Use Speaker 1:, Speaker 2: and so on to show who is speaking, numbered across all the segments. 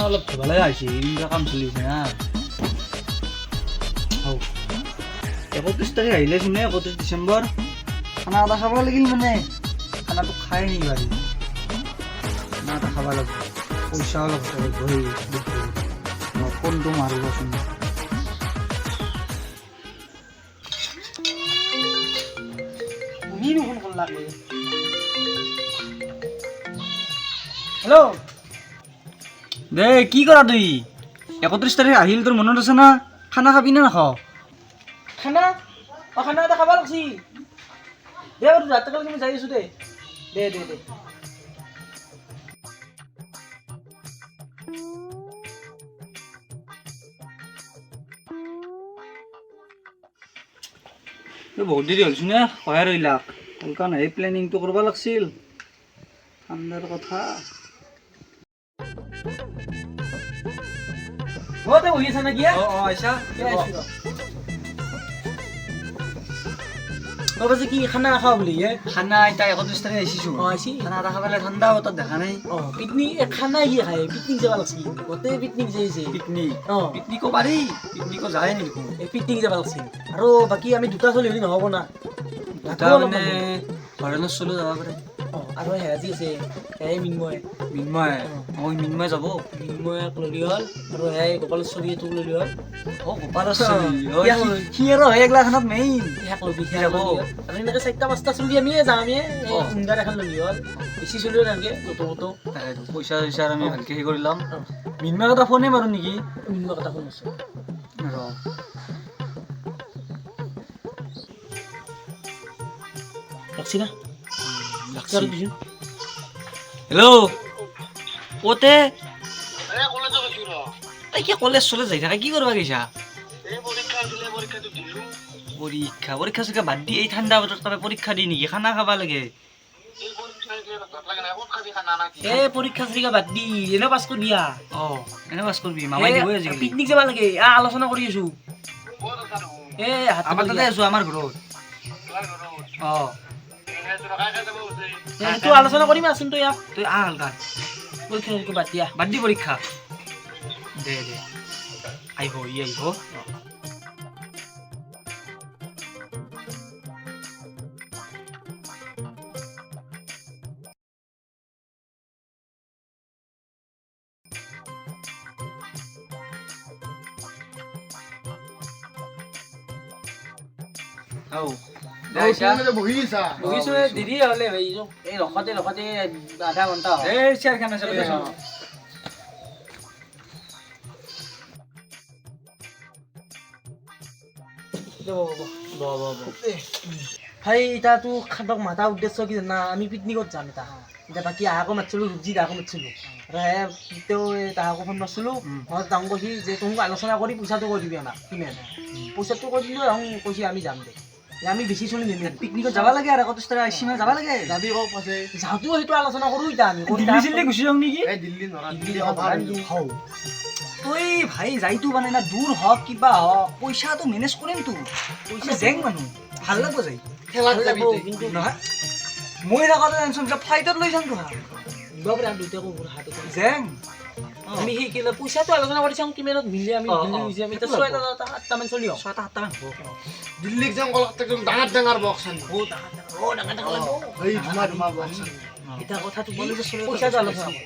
Speaker 1: অলপ ভালে আহিছে ইন্দ্ৰা কাম চলিছে না 31 তাৰিখ আহিলে শুনে 31 ডিচেম্বৰ খানা এটা খাব লাগিল মানে খানাটো খাই নি বাৰী খানা এটা খাব লাগিব পইচা অলপ গৈ ফোনটো মাৰিবচোন
Speaker 2: হেল্ল'
Speaker 1: দে কি কৰা তুই 31 তাৰিখ আহিল তোৰ মনত আছে না খানা খাবি না নাখাৱ
Speaker 2: খানা খানা এটা খাব লাগছি দে বাৰু ৰাতিলৈকে মই যাই আছোঁ দে দে দে দে
Speaker 1: বহুত দেৰি হ'লচোন নে সহায় ৰৈলাক অলকান এই প্লেনিংটো কৰিব লাগিছিল ঠাণ্ডাৰ কথা
Speaker 2: ঘৰতে বহি আছা নেকি
Speaker 1: আইছা
Speaker 2: বাবাজি কি খানা খাওঁ বুলি
Speaker 1: খানা এতিয়া 31 তাৰিখ আহিছোঁ
Speaker 2: আহিছি
Speaker 1: খানা এটা খাবলৈ ঠাণ্ডা বতৰ দেখা নাই
Speaker 2: পিকনিক খানা কি খায় পিকনিক যাব লাগছি গোটেই পিকনিক যাইছে
Speaker 1: পিকনিক
Speaker 2: অঁ
Speaker 1: পিকনিকো পাৰি পিকনিকো যায় নেকি
Speaker 2: পিকনিক যাব লাগছিল আৰু বাকী আমি দুটা চলি হ'লে নহ'ব না
Speaker 1: দুটা মানে ঘৰলৈ চলো যাব পাৰে
Speaker 2: আৰু হেৰাজি আছে সেই মিন্ময়
Speaker 1: মিন্ময় যাব
Speaker 2: মিন্ময়ক ল'লি হ'ল আৰু সেই গোপালেশ্বৰী তোক ল'লি হ'ল
Speaker 1: গোপালেশ্বৰী
Speaker 2: সি আৰু সেই এগলাখনত মেইন সিয়াক ল'বি সিয়াক যাব আৰু এনেকৈ 4-5টা চলি আমিয়ে যাম আমি উংগাৰ এখন ল'লি হ'ল বেছি চলিও নালাগে য'তো
Speaker 1: পইচা চইচা আমি ভালকৈ সেই কৰি ল'ম মিন্ময়ক এটা ফোনেই মাৰোঁ নেকি
Speaker 2: মিন্ময়ক এটা ফোন আছে লাগছি না
Speaker 1: হেল্ল' ক'তে তাই কি কলেজ চলেজ যাই থাকে কি কৰিব গৈছা পৰীক্ষা চৰীক্ষা বাদ দি এই ঠাণ্ডা বতৰত তাৰপৰা পৰীক্ষা দি নেকি খানা খাব লাগে
Speaker 2: পৰীক্ষা চৰীক্ষা বাদ দি এনে পাছ কৰি দিয়া
Speaker 1: এনে পাছ কৰিবি মামাই দিব আজিকালি
Speaker 2: পিকনিক যাব লাগে আলোচনা কৰি আছো
Speaker 1: আমাৰ তাতে আছো আমাৰ ঘৰত
Speaker 2: সেইটো আলোচনা কৰিম আছোন তই ইয়াক
Speaker 1: তই আহ
Speaker 2: পৰীক্ষা বাদ দিয়া
Speaker 1: বাদ দি পৰীক্ষা দে আহিব
Speaker 2: বহিছো দেৰি হ'লে এই ৰখতে আধা ঘণ্টা ভাই এতিয়াতো খাদক মাতা উদ্দেশ্য কি জানা আমি পিকনিকত যাম এতিয়া বাকী আহাকো মাতিছিলোঁ ৰুজি তাহাকো মাতিছিলোঁ আৰু তেওঁ তাহাকো ফোন মাৰিছিলোঁ মই তাহোঁ কৈছি যে তোমাক আলোচনা কৰি পইচাটো কৈ দিবি আমাক কিমান পইচাটো কৈ দিলোঁ তাহোঁ কৈছি আমি যাম দে আমি বেছি চলি নিদিম
Speaker 1: পিকনিকত যাব লাগে আৰু 31 তাৰিখ আহিছে যাব লাগে
Speaker 2: যাবি কওক আছে যাওঁতো সেইটো আলোচনা কৰোঁ এতিয়া আমি
Speaker 1: দিল্লী গুচি যাওঁ নেকি তই ভাই যাইতো মানে না দূৰ হওক কিবা হওক পইচাটো মেনেজ কৰিমতো পইচা জেং মানুহ ভাল লাগব যাই
Speaker 2: কিন্তু
Speaker 1: নহয় মই থাকোঁতে টেনশ্যন ফ্লাইটত লৈ যাম তো জেং
Speaker 2: আমি সেই কিলো পইচাটো আলোচনা কৰি চাওঁ কিমানত মিলে আমি এতিয়া 6-7মান চলি
Speaker 1: 6-7মান হ'ব
Speaker 3: দিল্লীক যাম কলকাতাত একদম ডাঙৰ বক্স আনি এই ধুমা বক্স
Speaker 2: এতিয়া কথাটো কি পইচাটো আলোচনা কৰোঁ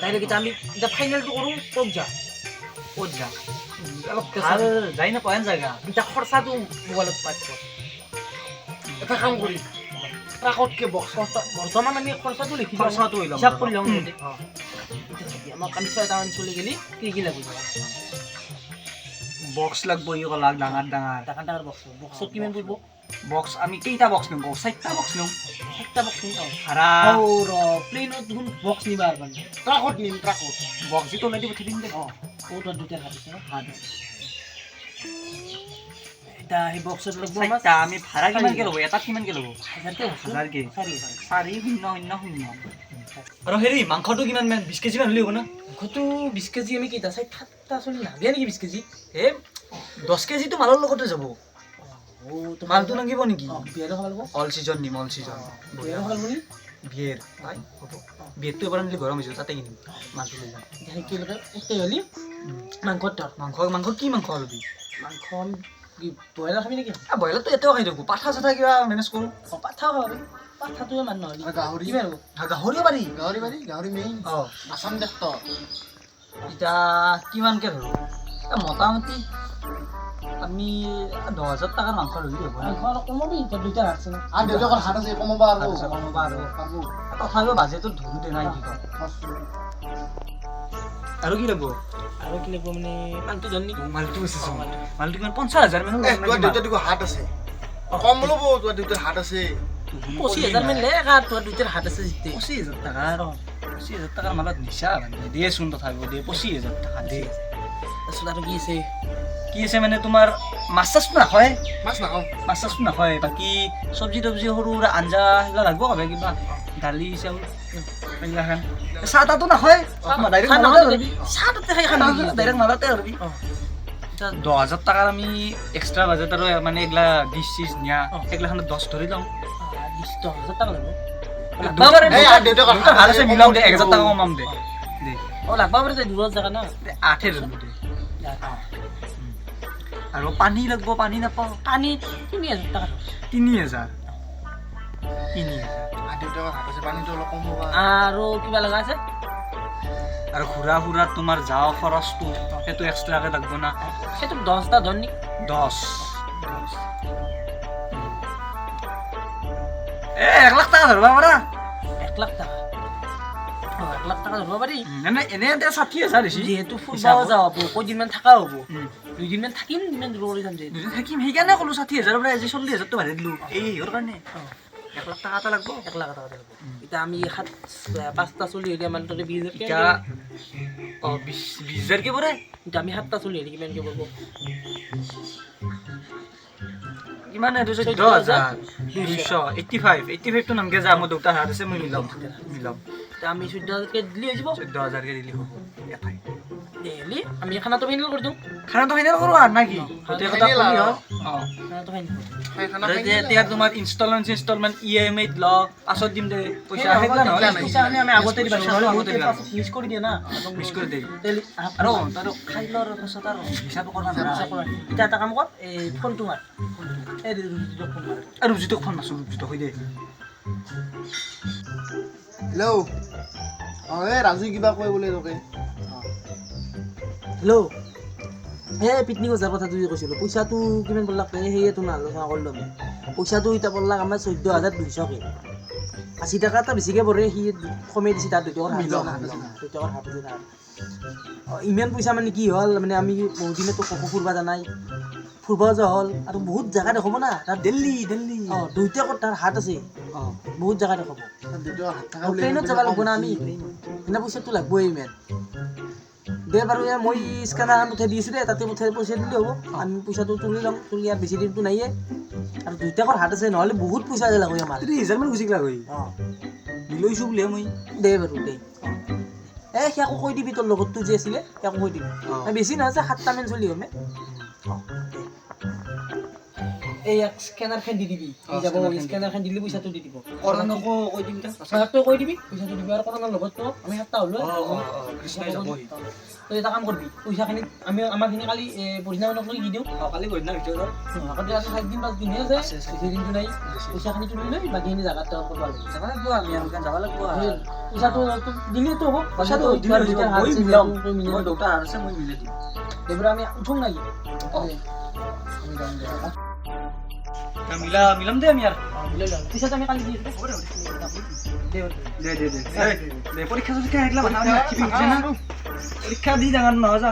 Speaker 2: ডাইৰেক্ট এতিয়া আমি এতিয়া ফাইনেলটো কৰোঁ ক'ত যাম
Speaker 1: অলপ ভাল যাই নাপায় জেগা
Speaker 2: এতিয়া খৰচাটো মোবাইলত পাই
Speaker 3: এটা কাম কৰি ট্ৰাকতকে বক্স
Speaker 2: বৰ্তমান আমি খৰচাটো লিখি
Speaker 1: খৰচাটো হৈ ল'ম
Speaker 2: হিচাপ কৰি ল'ম আমাক আমি 6টামান চলি গ'লে কি লাগিব
Speaker 1: বক্স লাগব ই কলাক ডাঙৰ
Speaker 2: বক্সত কিমান পৰিব
Speaker 1: বক্স আমি কেইটা বক্স নিম 4টা বক্স নিম
Speaker 2: 7টা বক্স নিম
Speaker 1: ভাড়া
Speaker 2: প্লেনত দেখোন বক্স নিবা মানে
Speaker 3: ট্ৰাকত নিম ট্ৰাকত
Speaker 1: বক্স যিটো ওলাই দিব পঠাই দিম দে
Speaker 2: তোৰ দুটা হাত আছে এটা সেই বক্সত লাগব
Speaker 1: চাৰিটা আমি ভাড়া কিমানকে ল'ব এটাত কিমানকে ল'ব
Speaker 2: 1000কে
Speaker 1: 4,000 আৰু হেৰি মাংসটো কিমান মান 20 কেজি মান হ'লে হ'ব না
Speaker 2: মাংসটো 20 কেজি আমি কেইটা 7টা চলি নাবিয়া নেকি 20 কেজি
Speaker 1: 10 কেজিটো মালৰ লগতে যাব মালটো লাগিব নেকি
Speaker 2: বিয়াটো খাব লাগিব
Speaker 1: অল চিজন নিম
Speaker 2: বিয়াটো খাব লাগিব
Speaker 1: বিয়ের আই হ'ব বিয়েৰটো এবাৰ আনিলে গৰম হৈছে তাতে কিনিম মাংস লৈ যাম
Speaker 2: কি লাগে একে হলি মাংসৰ তৰ
Speaker 1: মাংস কি মাংস ল'বি
Speaker 2: মাংস কি ব্ৰইলাৰ খাবি নেকি
Speaker 1: ব্ৰইলাৰটো এতিয়াও খাই থাকোঁ পাঠা চাঠা কিবা মেনেজ কৰোঁ
Speaker 2: পাঠা খাবি পাঠাটোৱে মান নহ'লি
Speaker 3: গাহৰি
Speaker 2: কি পাৰিব
Speaker 1: গাহৰিও পাৰি
Speaker 3: গাহৰি মেইন
Speaker 1: অঁ
Speaker 3: আছাম দেশত
Speaker 1: এতিয়া কিমানকৈ ধৰোঁ মোটামুটি আমি 10,000 টকাৰ মাংস লৈ দিব
Speaker 2: মাংস অলপ কমাবি এতিয়া দুইটা আছে না
Speaker 3: আৰু দেউতাকৰ হাত আছে কমাব আৰু
Speaker 1: কমাব আৰু
Speaker 3: পাৰব
Speaker 1: তথাপিও বাজেটত ধৰোঁতে নাই কি কয় আৰু কি লাগিব
Speaker 2: আৰু কি লাগিব মানে মাংসটো জানি
Speaker 1: মালটো আছে মালটো কিমান 50,000 মান
Speaker 3: তোৰ দেউতাৰ হাত আছে কম ল'ব তোৰ দেউতাৰ হাত আছে
Speaker 2: 25,000 মান লে তোৰ দুইটাৰ হাত আছে জিতে
Speaker 1: 25,000 টকা 25,000 টকাৰ মালত নিচা দিয়েচোন তথাপিও দিয়ে 25,000 টকা দিয়ে
Speaker 2: তাৰপিছত আৰু কি আছে
Speaker 1: মানে তোমাৰ মাছ চাছটো নাখায়
Speaker 3: মাছ নাখাওঁ
Speaker 1: মাছ চাছটো নাখায় বাকী চব্জি তব্জি সৰু সুৰা আঞ্জা সেইবিলাক লাগিব হবে কিবা দালি চাউল এইগিলাখান চাহ তাহটো নাখায়
Speaker 2: চাহ তাতে খাই খাম
Speaker 1: ডাইৰেক্ট মালতে ধৰবি 10,000 টকাৰ আমি এক্সট্ৰা বাজেট আৰু মানে এইগিলা ডিছ চিছ নিয়া এইগিলাখানত 10 ধৰি ল'ম
Speaker 2: 10,000 টকা লাগিব
Speaker 3: দেউতাকৰ
Speaker 1: ভাল আছে মিলাম দে 1,000 টকা কমাম দে
Speaker 2: লাগবা পাৰে দূৰৰ জেগা না
Speaker 1: 8 ধৰিব দে আৰু পানী লাগিব পানী নাপাওঁ
Speaker 2: পানী 3,000 টকা
Speaker 1: 3,000
Speaker 3: দেউতাকৰ হাত আছে পানীটো অলপ কম হ'ব
Speaker 2: আৰু কিবা লগা আছে
Speaker 1: আৰু ঘূৰা ফুৰাত তোমাৰ যাওঁ খৰচটো সেইটো এক্সট্ৰাকৈ লাগিব না
Speaker 2: সেইটো 10টা ধৰ নি
Speaker 1: 10 1 লাখ টকা ধৰবা পাৰা
Speaker 2: 1 লাখ টকা 1 লাখ টকা ধৰব পাৰি
Speaker 1: এনে 60,000 দিছি
Speaker 2: যিহেতু ফুৰবাও যাওঁ হ'ব কদিনমান থকা হ'ব 2 দিনমান থাকিম ইমান দূৰ কৰি যাম যে
Speaker 1: দুদিন থাকিম সেইকাৰণে ক'লো 60,000 পৰা আজি 40,000 টো বাঢ়াই দিলোঁ এই সিহঁৰ কাৰণে 1 লাখ টকা এটা লাগিব
Speaker 2: 1 লাখ টকা লাগিব এতিয়া আমি 5টা চলি হ'লে আমাৰ তাতে 20,000
Speaker 1: এতিয়া 20,000কে পৰে
Speaker 2: এতিয়া আমি 7টা চলি হ'লে কিমানকে পৰিব
Speaker 1: কিমান 285 টো নামকে যা মোৰ দেউতাৰ হাত আছে মই মিলাম
Speaker 2: এতিয়া আমি 14,000কে দিলে হৈ যাব
Speaker 1: 14,000কে দিলে হ'ব এটাই
Speaker 2: ডেইলি আমি খানাটো ফাইনেল কৰি দিওঁ
Speaker 1: খানাটো ফাইনেল কৰোঁ আৰু না কি গোটেই কথা ক'লি হ'ল
Speaker 2: খানাটো ফাইনেল
Speaker 1: এতিয়া তোমাৰ ইনষ্টলমেণ্ট EMI ত লওক পাছত দিম দে পইচা সেইগিলা নহয়
Speaker 2: পইচা আমি আগতে দিবা নহ'লে আগতে মিছ কৰি দিয়ে না
Speaker 1: মিছ কৰি দে
Speaker 2: ডেইলি
Speaker 1: আৰু তই খাই ল আৰু পাছত আৰু হিচাপ কৰা
Speaker 2: এতিয়া এটা কাম কৰ এই ফোনটো মাৰ এই ৰুজিতক ফোন মাৰ
Speaker 1: আৰু ৰুজিতক ফোন মাৰছোঁ ৰুজিতক হৈ দে
Speaker 3: হেল্ল' এই ৰাজু কিবা কয় বোলে তোকে
Speaker 2: হেল্ল' এই পিকনিকত যোৱাৰ কথাটো যে কৈছিলোঁ পইচাটো কিমান পৰলাক সেয়েতো আলোচনা কৰিলোঁ আমি পইচাটো এতিয়া পৰলাক আমাৰ 14,200কে 80 টকা এটা বেছিকৈ পৰে সি কমাই দিছে তাত 2 টকাৰ হাত আছে তাৰ ইমান পইচা মানে কি হ'ল মানে আমি বহুত দিনতো ফুৰবা যোৱা নাই ফুৰবা যোৱা হ'ল আৰু বহুত জেগা দেখাব না তাত দিল্লী দুইটা তাৰ হাত আছে বহুত জেগা দেখাব ট্ৰেইনত যাব লাগিব না আমি এনে পইচাটো লাগিবই ইমান দে বাৰু মই স্কেনাৰখন পঠাই দিছোঁ দে তাতে পইচা দিলে হ'ব আমি পইচাটো তুলি ল'ম তুলি ইয়াত বেছি দিনটো নাইয়ে আৰু দুইটাকৰ হাত আছে নহ'লে বহুত পইচা লাগিব আমাৰ
Speaker 1: 30,000 মান গুচি গ'লা গৈ লৈছোঁ বুলিহে মই
Speaker 2: দে বাৰু দে সিয়াকো কৈ দিবি তোৰ লগতটো যে আছিলে সিয়াকো কৈ দিবি বেছি নহয় যে 7টামান চলি হ'মে এই স্কেনাৰখন দি দিবি যাব স্কেনাৰখন দিলে পইচাটো দি দিব
Speaker 1: কৰণকো কৈ দিম
Speaker 2: তই কৈ দিবি পইচাটো দিবি আৰু কৰণৰ লগতটো আমি 7টা হ'লো তই এটা কাম কৰিবি পইচাখিনি আমি আমাৰখিনি কালি পৰিদিনাখনক লৈ দি দিওঁ
Speaker 1: কালি পৰিদিনাৰ ভিতৰত
Speaker 2: আগতে আজি 7 দিন 5 দিনহে আছে বেছি দিনটো নাই পইচাখিনি তুলি লৈ বাকীখিনি জাগাত কৰিব লাগিব
Speaker 1: যাব লাগিব আমি আৰু যাব লাগিব
Speaker 2: পইচাটো দিলেতো হ'ব
Speaker 1: পইচাটো
Speaker 2: মই
Speaker 1: দেউতাৰ হাত আছে মই মিলাই দিম
Speaker 2: এইবোৰ আমি উঠোঁ নেকি
Speaker 1: মিলাম দে আমি আৰু
Speaker 2: পইচাটো আমি কালি দি
Speaker 1: দে পৰীক্ষা চৰীক্ষা সেইগিলা কথা আমি ৰাখিবি বুজিছে না পৰীক্ষা দি ডাঙৰ নহয় যা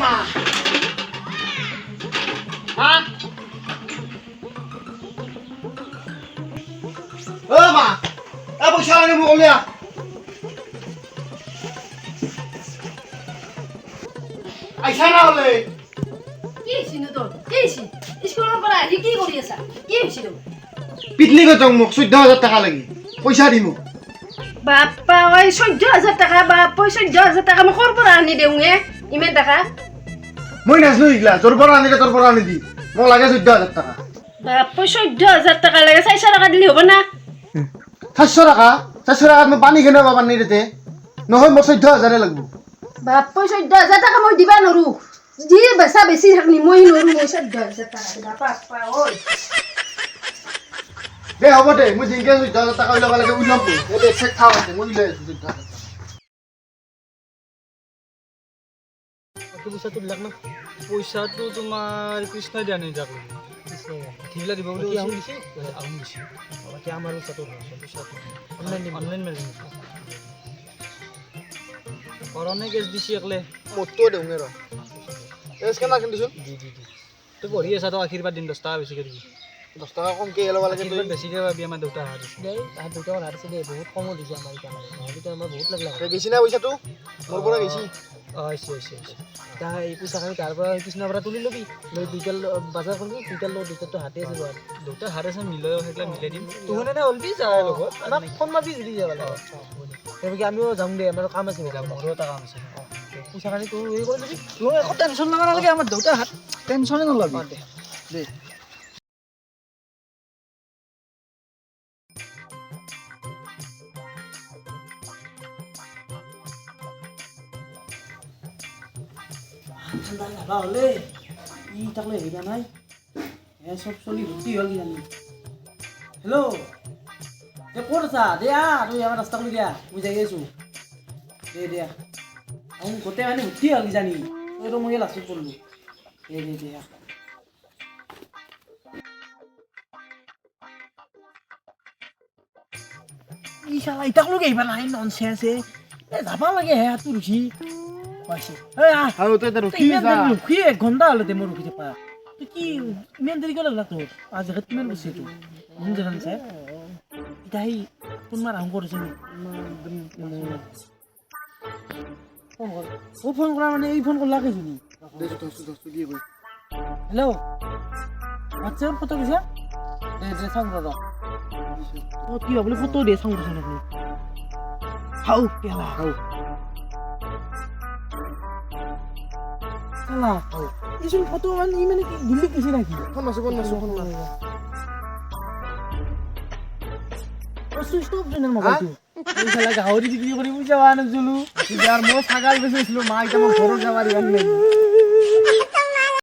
Speaker 3: মা পইচা লাগে মোক উলিয়া আইছা না হলে
Speaker 4: কি হৈছিল তোৰ কি হৈছিল স্কুলৰ পৰা আহি কি কৰি আছা কি হৈছিল
Speaker 3: পিকনিকত যাওঁ মোক 14,000 টকা লাগি পইচা দি মোক
Speaker 4: বাপ্পা ঐ 14,000 টকা বাপ 14,000 টকা মই ক'ৰ পৰা আনি দিওঁ ইমান টাকা
Speaker 3: মই নাজনো এইগিলা তোৰ পৰা আনি দি মোক লাগে 14,000 টাকা
Speaker 4: বাপ্পা 14,000 টাকা লাগে 400 টাকা দিলে হ'ব না
Speaker 3: 400 টাকা মই পানী খেনে পাবা নাই তাতে নহয় মোক 14,000 লাগব
Speaker 4: বাপ্পা 14,000 টাকা মই দিবা নৰো যি বেচা বেছি থাকনি মই নৰো মই 14,000 টাকা দিবা বাপ্পা ঐ
Speaker 3: দে হ'ব দে মই জিংকে 14,000 টাকা উলাব লাগে উলাম দে চেক খাও আছে মই উলাই আছো 14,000
Speaker 2: পইচাটো বিলাক না
Speaker 1: পইচাটো তোমাৰ কৃষ্ণই দিয়া নাই যাক ঠিকলা দিব বুলি
Speaker 2: আহোঁ দিছে
Speaker 1: আহোঁ দিছে
Speaker 2: বাকী আমাৰ পইচাটো
Speaker 1: অনলাইন মাৰি কৰনে কেছ দিছি একলে
Speaker 3: মতো দেউঙে ৰ এস কেনা কণ্ডিশ্যন
Speaker 1: দি তই পঢ়ি আছা তো আশীৰ্বাদ দিন 10 টাকা বেছিকৈ দিবি
Speaker 3: 10 টাকা কমকে ল'ব লাগে
Speaker 1: আশীৰ্বাদ বেছিকৈ পাবি আমাৰ দেউতা হাত
Speaker 2: দেই তাত দুটাও হাত আছে দেই বহুত কমত দিছে আমাৰ এতিয়া নহ'লেতো আমাৰ বহুত লাগিলে
Speaker 3: তই গেছি না পইচাটো মোৰ পৰা গেছি
Speaker 1: হৈছে
Speaker 2: এতিয়া এই পইচাখিনি তাৰ পৰা কৃষ্ণৰ পৰা তুলি ল'বি লৈ দুইটাৰ বজাৰ কৰিবি দুইটাৰ লগত দুইটাৰতো হাতে আছে বাৰু
Speaker 1: দেউতাৰ হাত আছে মিলাই সেইগিলা মিলাই দিম
Speaker 2: তোৰ এনে হ'লবি যায় লগত আমাক ফোন মাৰবি যদি যাব লাগে সেইবাবে আমিও যাম দে আমাৰ কাম আছে
Speaker 1: মোৰো এটা কাম আছে
Speaker 2: পইচাখিনি তোৰ হেৰি কৰি ল'বি
Speaker 1: তোৰ একো টেনশ্যন ল'ব নালাগে আমাৰ দেউতাৰ হাত টেনশ্যনে নল'বি দে
Speaker 2: ঠাণ্ডা লাগা হ'লে ই তাকলৈ হেৰিবা নাই চব চলি ভৰ্তি হ'ল কিজানি হেল্ল' দে ক'ত আছা দে তই আমাৰ ৰাস্তালৈ দিয়া মই যাই আছোঁ দিয়া গোটেই মানে ভৰ্তি হ'ল কিজানি তইতো মই লাষ্টত কৰিলোঁ দিয়া ই চালা ইতাকলৈকে আহিবা নাই ননচেঞ্চ যাবা লাগে হে তোৰ ৰখি পাইছে
Speaker 3: আৰু তই ৰখি যা
Speaker 2: ৰখি 1 ঘণ্টা হ'লে দে মই ৰখি থাকা তই কি ইমান দেৰি কিয় লাগলা তোৰ আজি জেগাত কিমান বস্তু তোৰ মোৰ জেগা নিচাই এতিয়া সেই ফোন মাৰ আহোঁ কৰিছে ফোন কৰা মানে এই ফোন কৰলা কেইজনী হেল্ল' হোৱাটছএপত ফটো দিছা দে চাওঁ ৰ কি ভাবলি ফটো দিয়ে চাওঁ দিছে আপুনি হাও কেলা চালা এইচোন ফটো মানে ই মানে কি দিল্লীত গৈছে নাকি
Speaker 3: ফোন মাৰছো
Speaker 2: চুইচ অফ জেনেল মোবাইলটো এই চালা গাহৰি বিক্ৰী কৰি পইচা পোৱা নাছিলো
Speaker 3: ইয়াৰ মই ছাগাল বেচিছিলো মা এতিয়া মই ঘৰত যাবাৰ